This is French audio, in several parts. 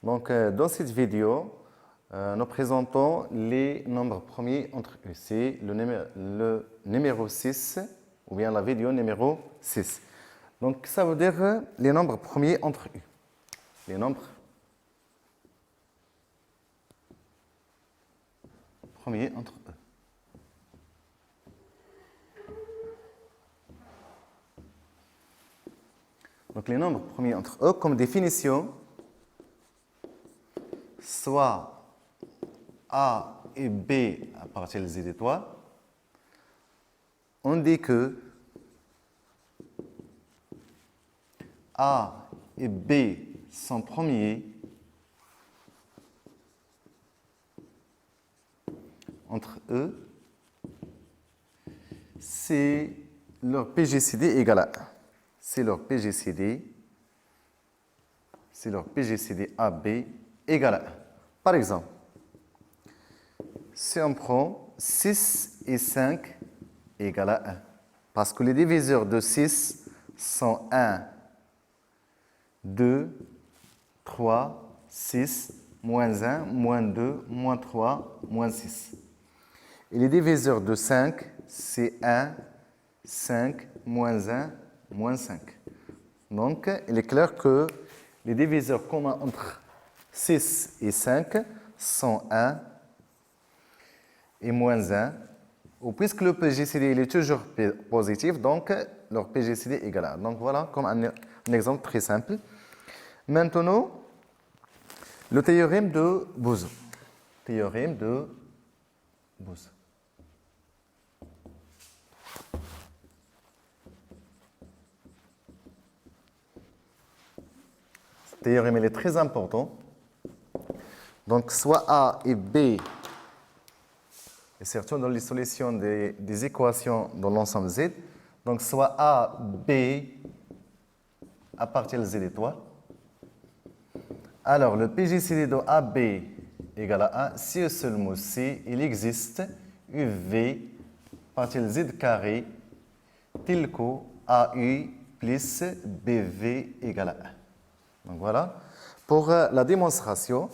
Donc, dans cette vidéo, nous présentons les nombres premiers entre eux. C'est le numéro 6 ou bien la vidéo numéro 6. Donc, ça veut dire les nombres premiers entre eux. Les nombres premiers entre eux. Donc, les nombres premiers entre eux, comme définition, soit A et B à partir des étoiles, on dit que A et B sont premiers entre eux, c'est leur PGCD égale à 1. C'est leur PGCD AB égale à 1. Par exemple, si on prend 6 et 5 égale à 1, parce que les diviseurs de 6 sont 1, 2, 3, 6, moins 1, moins 2, moins 3, moins 6. Et les diviseurs de 5, c'est 1, 5, moins 1, moins 5. Donc, il est clair que les diviseurs communs entre 6 et 5 sont 1 et moins 1. Ou puisque le PGCD il est toujours positif, donc leur PGCD est égal à 1. Donc voilà, comme un exemple très simple. Maintenant, le théorème de Bose. Théorème de Bose. Ce théorème il est très important. Donc, soit A et B, et surtout dans les solutions des équations dans l'ensemble Z, donc soit A, B à partir de Z étoile. Alors, le PGCD de AB égale à 1, si et seulement si il existe UV à partir de Z carré tel que AU plus BV égale à 1. Donc voilà. Pour la démonstration,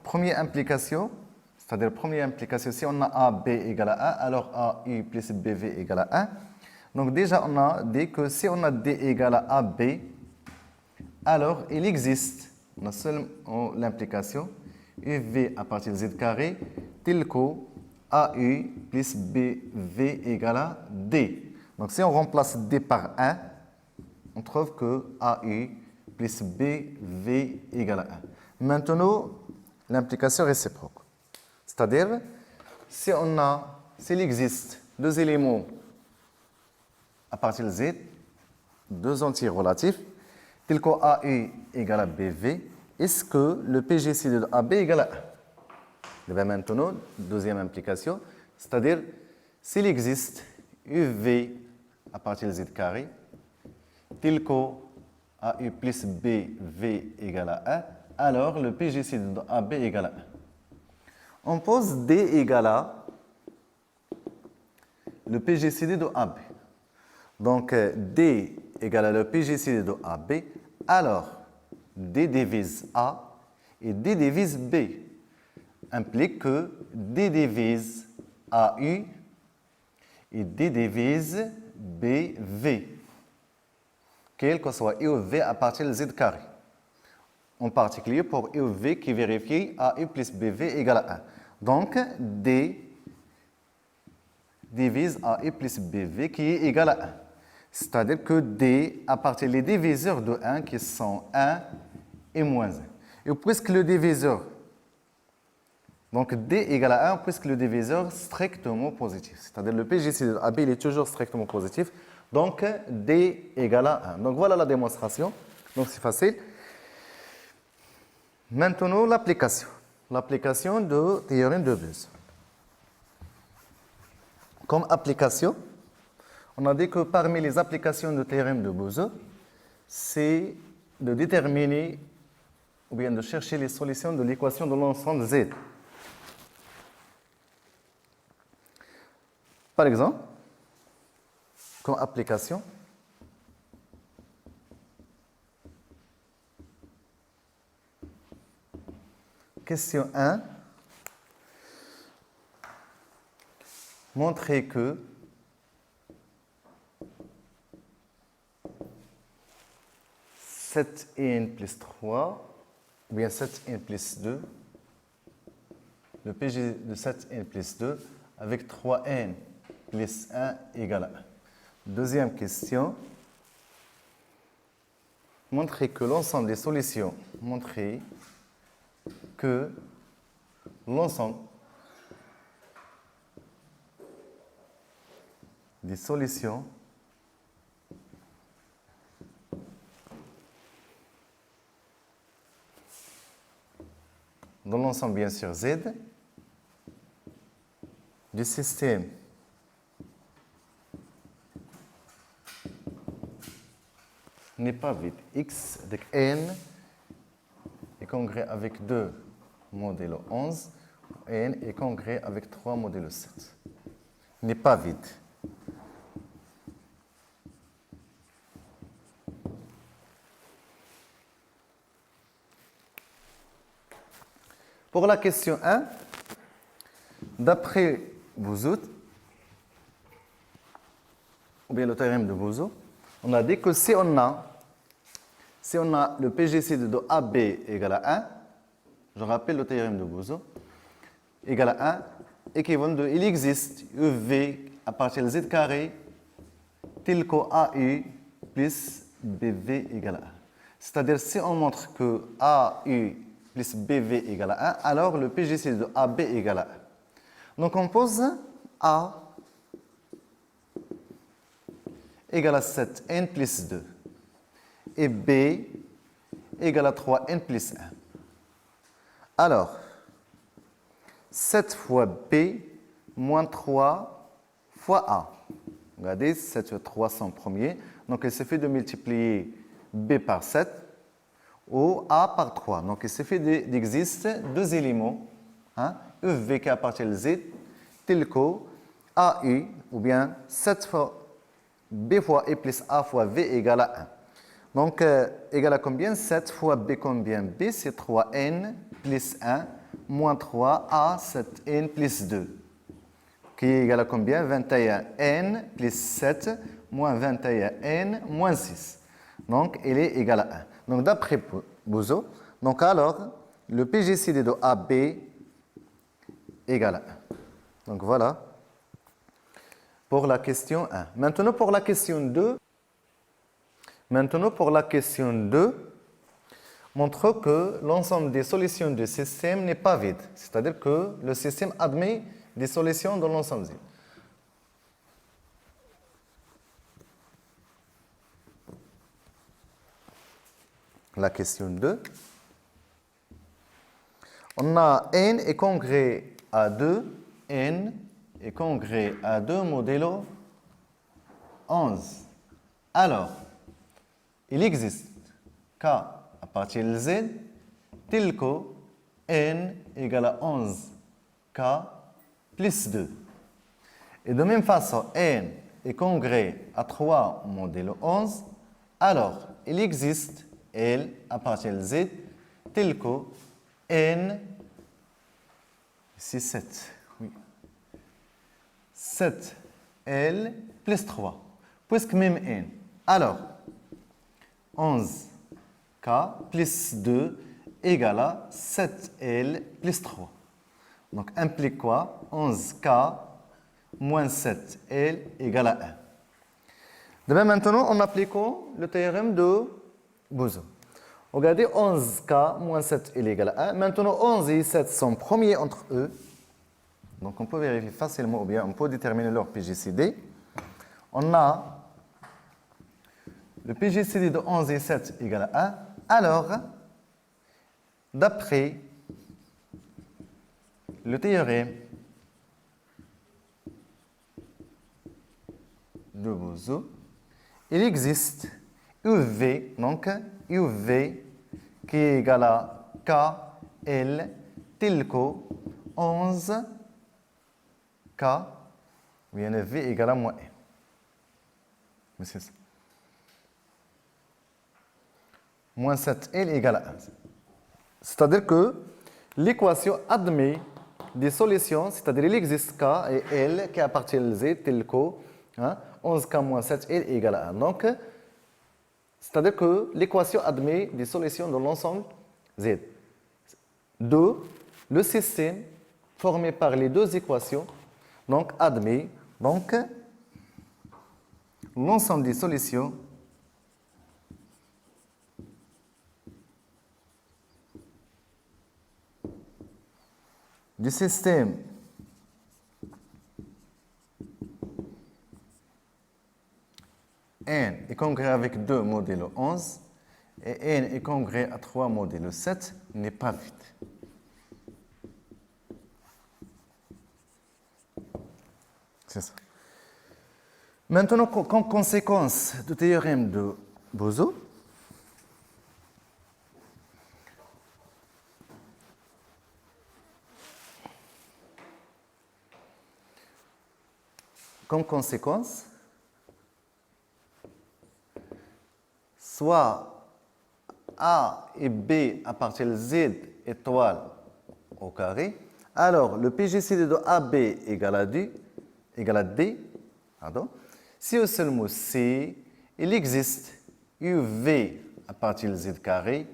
première implication, c'est-à-dire première implication, si on a AB égale à 1, alors AU plus BV égale à 1. Donc déjà, on a dit que si on a D égale à AB, alors il existe, on a seulement l'implication, UV à partir de Z carré, tel que AU plus BV égale à D. Donc si on remplace D par 1, on trouve que AU plus BV égale à 1. Maintenant, l'implication réciproque. C'est-à-dire, s'il existe deux éléments à partir de Z, deux entiers relatifs, tels que AU égale à BV, est-ce que le PGCD de AB égale à 1? Et bien maintenant, deuxième implication, c'est-à-dire, s'il existe UV à partir de Z carré, tel que AU plus BV égale à 1, alors le PGCD de AB égale à 1. On pose D égale à le PGCD de AB. Donc, D égale à le PGCD de AB. Alors, D divise A et D divise B implique que D divise AU et D divise BV, quel que soit EV à partir de Z carré. En particulier pour EV qui vérifie AU plus BV égale à 1. Donc, D divise AU plus BV qui est égal à 1. C'est-à-dire que D à partir des diviseurs de 1 qui sont 1 et moins 1. Et puisque le diviseur, donc D égale à 1, puisque le diviseur est strictement positif. C'est-à-dire le PGCD de AB il est toujours strictement positif. Donc D égale à 1. Donc voilà la démonstration. Donc c'est facile. Maintenant, l'application. L'application du théorème de Bose. Comme application, on a dit que parmi les applications du théorème de Bose, c'est de déterminer ou bien de chercher les solutions de l'équation de l'ensemble Z. Par exemple, comme application, question 1. Montrez que sept n plus 3, ou bien 7n plus 2, le PG de 7n plus 2 avec 3n plus 1 égale à 1. Deuxième question. Montrez que l'ensemble des solutions, montrez que l'ensemble des solutions dans l'ensemble bien sûr Z du système n'est pas vide. X avec n est congrès avec 2 modulo 11, n est congrès avec 3 modulo 7. N'est pas vide. Pour la question 1, d'après Bouzou, ou bien le théorème de Bouzou, on a dit que si on a le PGC de AB égale à 1, je rappelle le théorème de Bouzou, égale à 1, équivalent de il existe EV à partir de Z carré tel que AU plus BV égale à 1. C'est-à-dire si on montre que AU plus BV égale à 1, alors le PGC de AB égale à 1. Donc on pose A égale à 7n plus 2 et B égale à 3n plus 1. Alors, 7 fois B moins 3 fois A. Regardez, 7 fois 3 sont premiers. Donc il suffit de multiplier B par 7 ou A par 3. Donc il suffit d'exister deux éléments, hein, EV qui appartient à Z, tel que AU, ou bien 7 fois B fois E plus A fois V égale à 1. Donc, égale à combien? 7 fois B combien? B, c'est 3n plus 1 moins 3A, 7n plus 2. Qui est égal à combien? 21n plus 7 moins 21n moins 6. Donc, il est égal à 1. Donc, d'après Bouzou, donc alors, le PGCD de AB égale à 1. Donc, voilà pour la question 1. Maintenant, pour la question 2, montre que l'ensemble des solutions du système n'est pas vide. C'est-à-dire que le système admet des solutions dans l'ensemble Z. La question 2. On a n est congrès à 2, n est congrès à 2 modulo 11. Alors, il existe K à partir de Z tel que n égale à 11 K plus 2. Et de même façon, n est congrès à 3 modulo 11. Alors, il existe L à partir de Z tel que n, c'est 7. Oui. 7L plus 3. Puisque même n. Alors, 11K plus 2 égale à 7L plus 3. Donc, implique quoi? 11K moins 7L égale à 1. De même, maintenant, en appliquant le théorème de Bouzou. Regardez, 11K moins 7L égale à 1. Maintenant, 11 et 7 sont premiers entre eux. Donc, on peut vérifier facilement, ou bien on peut déterminer leur PGCD. On a le PGCD de 11 et 7 égale à 1. Alors, d'après le théorème de Bouzou, il existe UV, donc UV qui est égal à KL tel que 11K, bien V égale à moins N. Mais c'est ça. Moins 7L égale à 1. C'est-à-dire que l'équation admet des solutions, c'est-à-dire il existe K et L qui appartiennent à Z, tel que 11K moins 7L égale à 1. Donc, c'est-à-dire que l'équation admet des solutions dans l'ensemble Z. 2. Le système formé par les deux équations donc admet donc, l'ensemble des solutions du système n est congrès avec 2 modulo 11 et n est congrès à 3 modulo 7 n'est pas vide. C'est ça. Maintenant, comme conséquence du théorème de Bozo, soit A et B appartiennent à Z étoile au carré, alors le PGCD de AB égale à D, pardon. Si au seul mot C, il existe UV à partir de Z carré,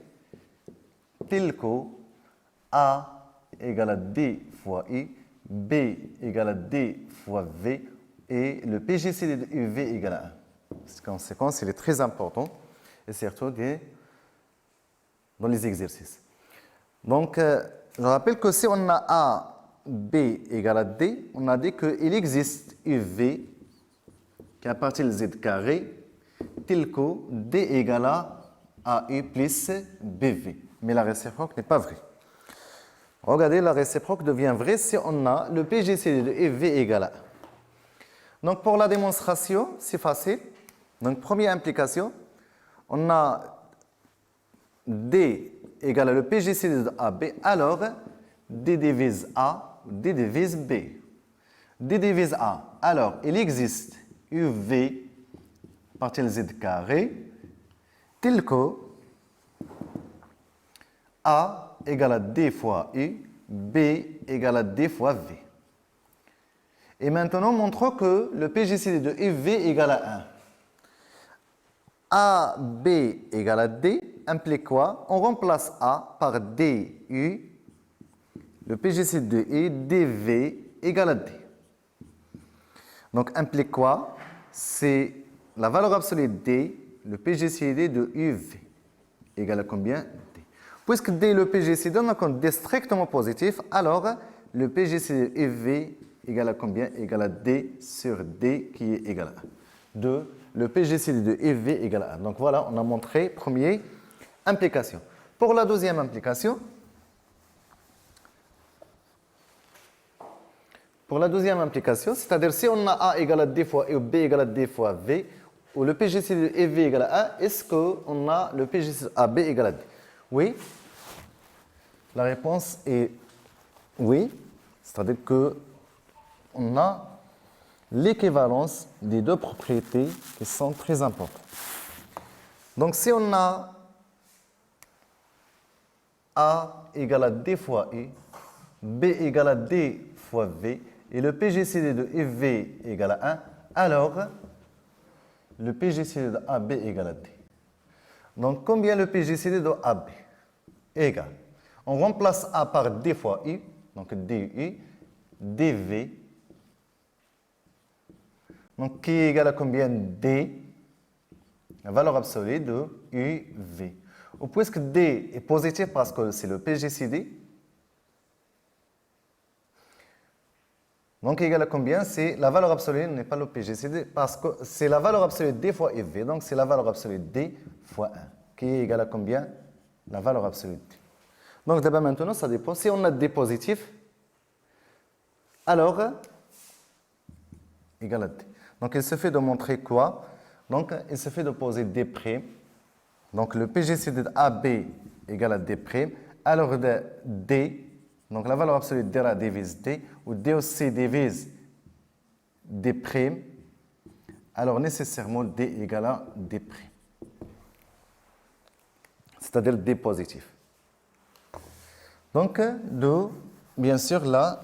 tel que A égale à D fois I, B égale à D fois V, et le PGCD de UV égale à 1. Cette conséquence, il est très important, et surtout dans les exercices. Donc, je rappelle que si on a A, B égale à D, on a dit qu'il existe UV qui appartient à Z carré, tel que D égale à AU plus BV. Mais la réciproque n'est pas vraie. Regardez, la réciproque devient vraie si on a le PGCD de UV égale à 1. Donc, pour la démonstration, c'est facile. Donc, première implication, on a D égale à le PGCD de AB, alors D divise A, D divise B. D divise A, alors il existe UV partie de Z carré, tel que A égale à D fois U, B égale à D fois V. Et maintenant, montrons que le PGCD de UV égale à 1. A, B égale à D implique quoi? On remplace A par DU, le PGCD de U, DV égale à D. Donc, implique quoi? C'est la valeur absolue de D, le PGCD de UV, égale à combien? D. Puisque D est le PGCD, on a compte D strictement positif, alors le PGCD de UV égale à combien? Égale à D sur D qui est égal à 1. 2. Le PGCD de UV égale à 1. Donc voilà, on a montré première implication. Pour la deuxième implication, c'est-à-dire si on a A égale à D fois U, B égale à D fois V, ou le PGCD de UV égale à 1, est-ce qu'on a le PGCD de AB égale à D? Oui. La réponse est oui. C'est-à-dire qu'on a l'équivalence des deux propriétés qui sont très importantes. Donc, si on a A égale à D fois U, B égale à D fois V, et le PGCD de UV égale à 1, alors le PGCD de AB égale à D. Donc, combien le PGCD de AB? Égal. On remplace A par D fois U, donc DU, DV. Donc, qui est égal à combien? D, la valeur absolue de UV. Ou puisque D est positif parce que c'est le PGCD, donc égal à combien? C'est la valeur absolue, n'est pas le PGCD, parce que c'est la valeur absolue D fois UV, donc c'est la valeur absolue D fois 1, qui est égal à combien? La valeur absolue D. Donc d'abord maintenant, ça dépend. Si on a D positif, alors égal à D. Donc, il suffit de montrer quoi? Donc, il suffit de poser D'. Donc, le PGCD de AB égale à D'. Alors, de D, donc la valeur absolue de D divise D, ou D aussi divise D', alors nécessairement D égale à D'. C'est-à-dire D positif. Donc, bien sûr, la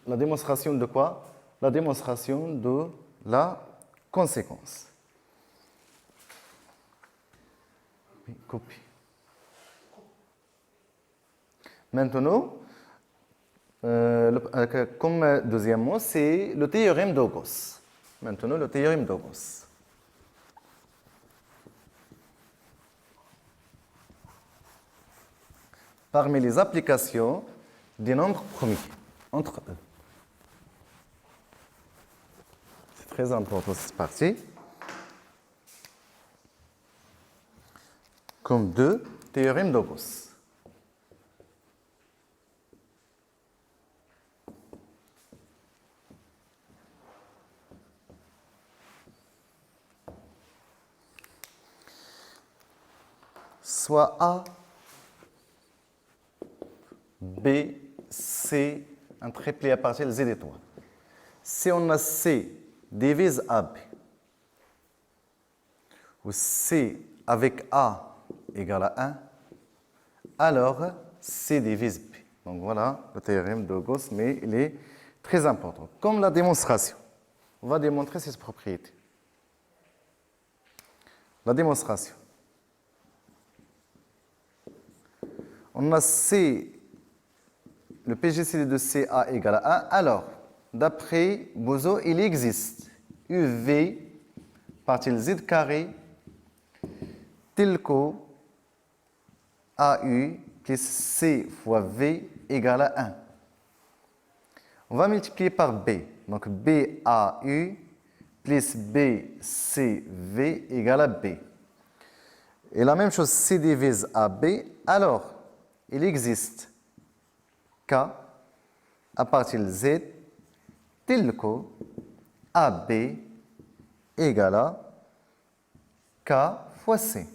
démonstration de quoi? La démonstration de la conséquence. Copie. Maintenant, comme deuxième mot, c'est le théorème de Gauss. Maintenant, le théorème de Gauss. Parmi les applications des nombres premiers, entre eux. C'est très important cette partie. Comme deux théorèmes de Gauss. Soit A, B, C, un triplé à partir de Z étoile. Si on a C divise AB, ou C avec A égale à 1, alors C divise B. Donc voilà le théorème de Gauss, mais il est très important. Comme la démonstration, on va démontrer cette propriété. La démonstration. On a C, le PGCD de CA égale à 1. Alors, d'après Bozo, il existe UV partie Z carré tel que AU plus C fois V égale à 1. On va multiplier par B. Donc BAU plus BCV égale à B. Et la même chose, C divise AB. Alors, il existe K à partir de Z tel que AB égale à K fois C.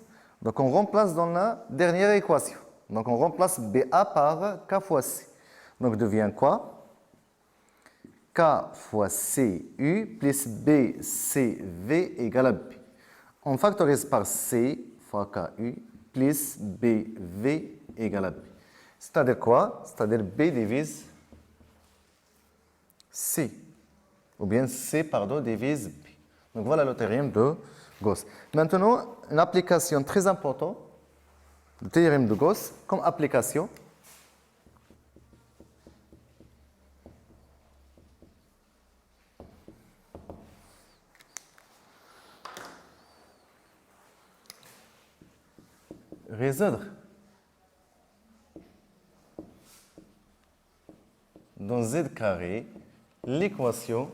Donc on remplace dans la dernière équation. Donc on remplace BA par K fois C. Donc devient quoi? K fois CU plus BCV égale à B. On factorise par C fois KU plus BV égale à B. C'est-à-dire quoi? C'est-à-dire B divise C. Ou bien C, pardon, divise B. Donc voilà le théorème de Gauss. Maintenant, une application très importante du théorème de Gauss comme application. Résoudre dans Z carré l'équation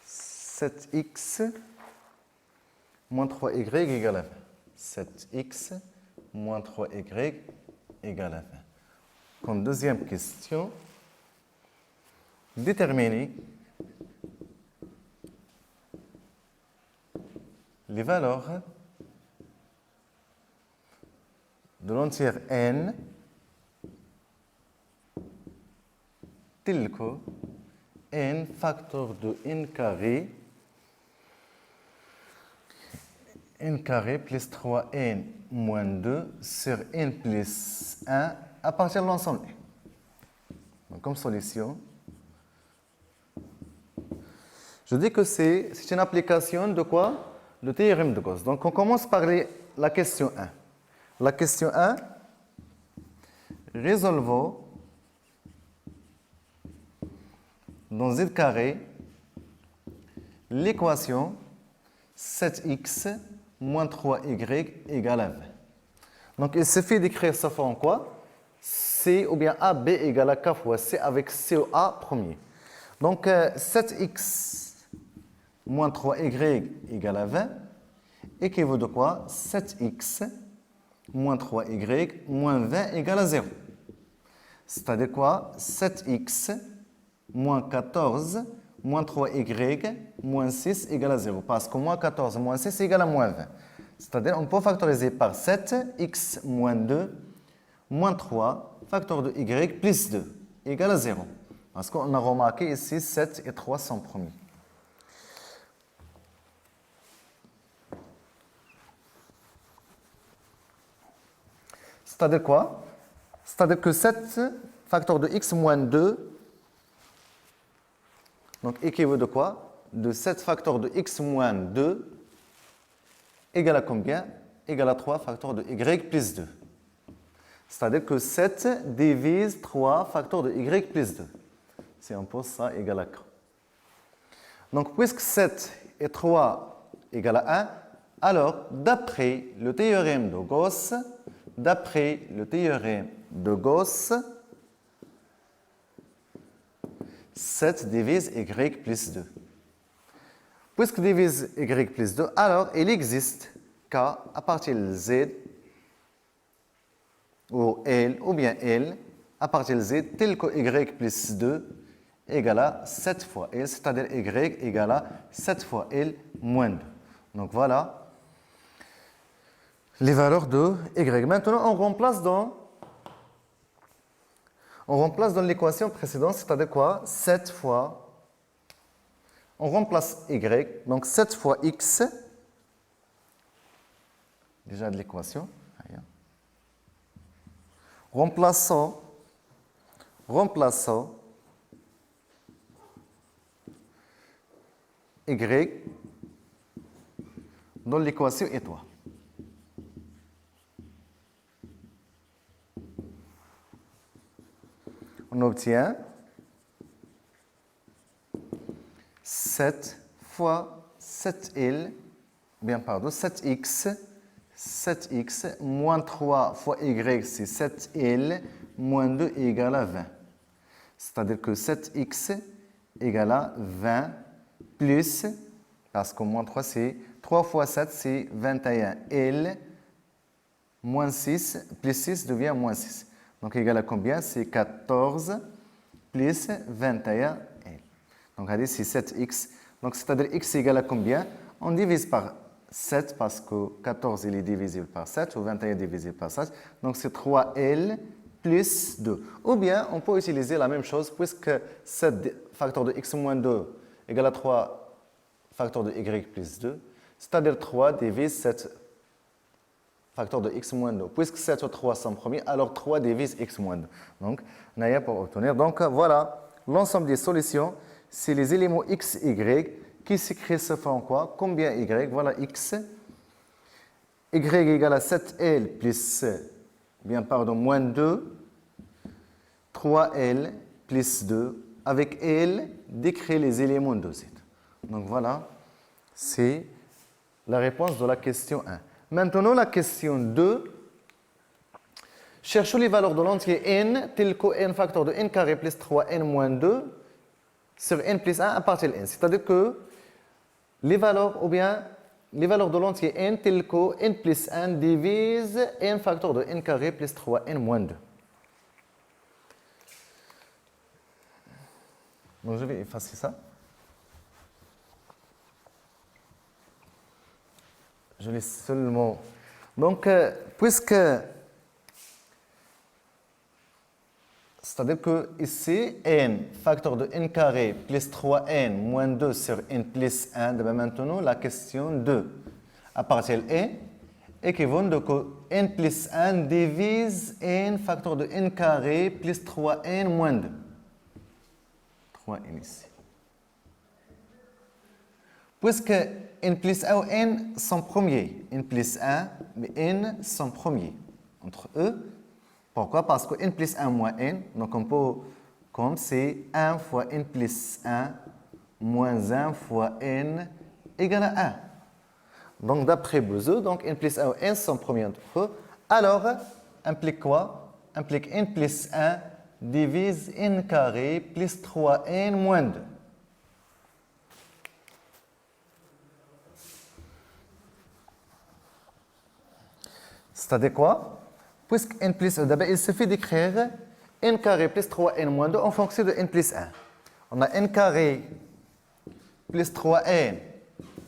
7x moins 3y égale à 20. 7x moins 3y égale à 20. Comme deuxième question, déterminer les valeurs de l'entière n tel que n facteur de n carré plus 3n moins 2 sur n plus 1 à partir de l'ensemble. Donc, comme solution, je dis que c'est une application de quoi? Le théorème de Gauss. Donc on commence par la question 1. La question 1, résolvons dans Z carré l'équation 7x moins 3y égale à 20. Donc il suffit d'écrire ça en quoi? C ou bien AB égale à K fois C avec CA premier. Donc 7x moins 3y égale à 20 équivaut de quoi? 7x moins 3y moins 20 égale à 0. C'est-à-dire quoi? 7x moins 14 moins 3y moins 6 égale à 0. Parce que moins 14 moins 6 égale à moins 20. C'est-à-dire on peut factoriser par 7, x moins 2 moins 3, facteur de y plus 2 égale à 0. Parce qu'on a remarqué ici 7 et 3 sont premiers. C'est-à-dire quoi? C'est-à-dire que 7 facteur de x moins 2, donc équivaut de quoi? De 7 facteur de x moins 2 égale à combien? Égale à 3 facteur de y plus 2. C'est-à-dire que 7 divise 3 facteur de y plus 2. Si on pose ça égale à quoi? Donc, puisque 7 et 3 égale à 1, alors, d'après le théorème de Gauss, 7 divise y plus 2. Puisque divise y plus 2, alors il existe qu'à partir de z, ou L, ou bien L, à partir de z, tel que y plus 2 égale à 7 fois L, c'est-à-dire y égale à 7 fois L moins 2. Donc voilà les valeurs de y. Maintenant, on remplace dans l'équation précédente, c'est-à-dire quoi? 7 fois, on remplace y, donc 7 fois x, déjà de l'équation, remplaçant y dans l'équation étoile. On obtient 7 fois 7L, 7x moins 3 fois y, c'est 7L, moins 2 égale à 20. C'est-à-dire que 7x égale à 20 plus, parce que moins 3, c'est 3 fois 7, c'est 21L, moins 6, plus 6 devient moins 6. Donc, égal à combien? C'est 14 plus 21L. Donc, regardez, c'est 7x. Donc, c'est-à-dire x égale à combien? On divise par 7 parce que 14 il est divisible par 7 ou 21 est divisible par 7. Donc, c'est 3L plus 2. Ou bien, on peut utiliser la même chose puisque 7 facteur de x moins 2 égale à 3 facteur de y plus 2. C'est-à-dire 3 divise 7 facteur de x moins 2. Puisque 7 ou 3 sont premiers, alors 3 divise x moins 2. Donc, on a rien pour obtenir. Donc, voilà, l'ensemble des solutions, c'est les éléments x, y qui s'écrivent ce fois en quoi? Combien y? Voilà x. Y égale à 7L plus, moins 2. 3L plus 2. Avec L, décrire les éléments de Z. Donc, voilà, c'est la réponse de la question 1. Maintenant, la question 2. Cherchons les valeurs de l'entier n, tel que n facteur de n carré plus 3n moins 2 sur n plus 1 à partir de n. C'est-à-dire que les valeurs de l'entier n, tel que n plus 1 divise n facteur de n carré plus 3n moins 2. Donc, je vais effacer ça. Je laisse seulement. Donc, puisque. C'est-à-dire que ici, n facteur de n carré plus 3n moins 2 sur n plus 1, maintenant, la question 2 à partir de n équivaut de que n plus 1 divise n facteur de n carré plus 3n moins 2. 3n ici. Puisque n plus 1 ou n sont premiers, n plus 1, mais n sont premiers entre eux. Pourquoi? Parce que n plus 1 moins n, donc on peut, comme c'est 1 fois n plus 1 moins 1 fois n égale à 1. Donc d'après Bezout, donc n plus 1 ou n sont premiers entre eux. Alors, implique quoi? Implique n plus 1 divise n carré plus 3n moins 2. C'est-à-dire quoi? Puisque n plus 1, d'abord, il suffit d'écrire n carré plus 3n moins 2 en fonction de n plus 1. On a n carré plus 3n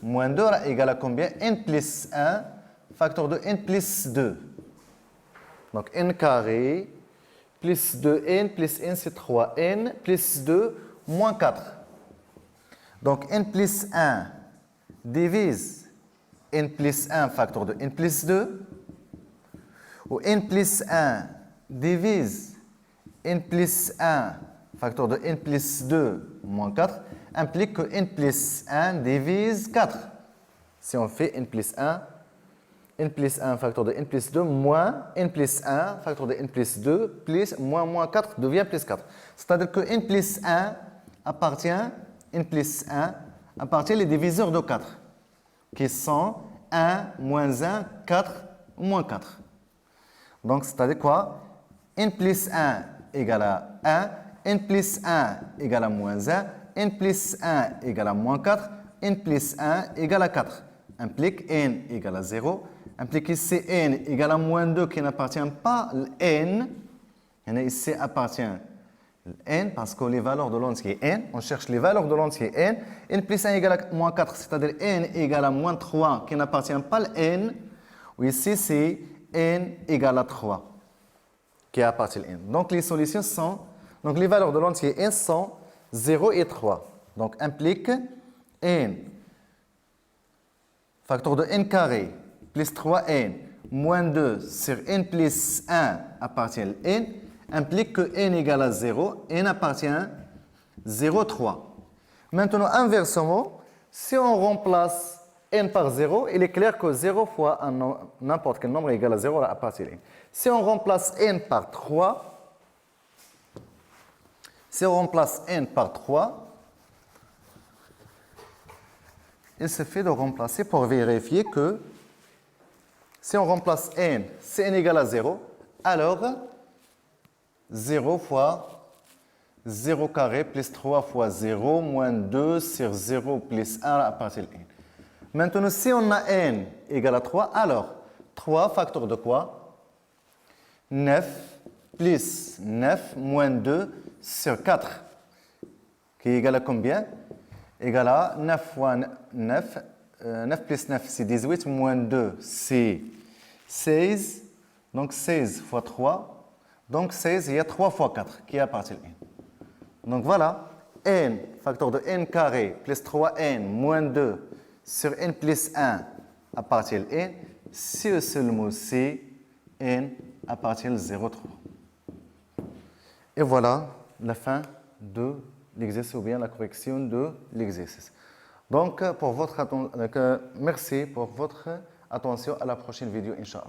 moins 2 égale à combien? N plus 1 facteur de n plus 2. Donc n carré plus 2n plus n c'est 3n plus 2 moins 4. Donc n plus 1 divise n plus 1 facteur de n plus 2. où n plus 1 divise n plus 1, facteur de n plus 2 moins 4, implique que n plus 1 divise 4. Si on fait n plus 1 facteur de n plus 2 moins n plus 1 facteur de n plus 2 plus moins 4 devient plus 4. C'est-à-dire que n plus 1 appartient les diviseurs de 4, qui sont 1, moins 1, 4, moins 4. Donc, c'est-à-dire quoi? N plus 1 égale à 1, n plus 1 égale à moins 1, n plus 1 égale à moins 4, n plus 1 égale à 4. Implique n égale à 0. Implique ici n égale à moins 2 qui n'appartient pas à n. Et ici appartient n parce que les valeurs de l'entier n, on cherche les valeurs de l'entier n. N plus 1 égale à moins 4, c'est-à-dire n égale à moins 3 qui n'appartient pas à n. Ou ici c'est n égale à 3 qui appartient à n. Donc les solutions sont, donc les valeurs de l'entier n sont 0 et 3. Donc implique n facteur de n carré plus 3n moins 2 sur n plus 1 appartient à n, implique que n égale à 0, n appartient à 0, 3. Maintenant, inversement, si on remplace n par 0, il est clair que 0 fois n'importe quel nombre égal à 0 appartient à n. Si on remplace n par 3, il suffit de remplacer pour vérifier que si on remplace n, c'est n égale à 0, alors 0 fois 0 carré plus 3 fois 0 moins 2 sur 0 plus 1 appartient à n. Maintenant, si on a n égale à 3, alors 3 facteur de quoi? 9 plus 9 moins 2 sur 4, qui est égal à combien? Égal à 9 fois 9. 9 plus 9, c'est 18, moins 2, c'est 16. Donc 16 fois 3. Donc 16, il y a 3 fois 4 qui appartient à n. Donc voilà, n, facteur de n carré, plus 3n, moins 2, sur n plus 1 appartient à n. Si le seul mot c'est n appartient à 0,3. Et voilà la fin de l'exercice ou bien la correction de l'exercice. Donc, merci pour votre attention. À la prochaine vidéo, Inch'Allah.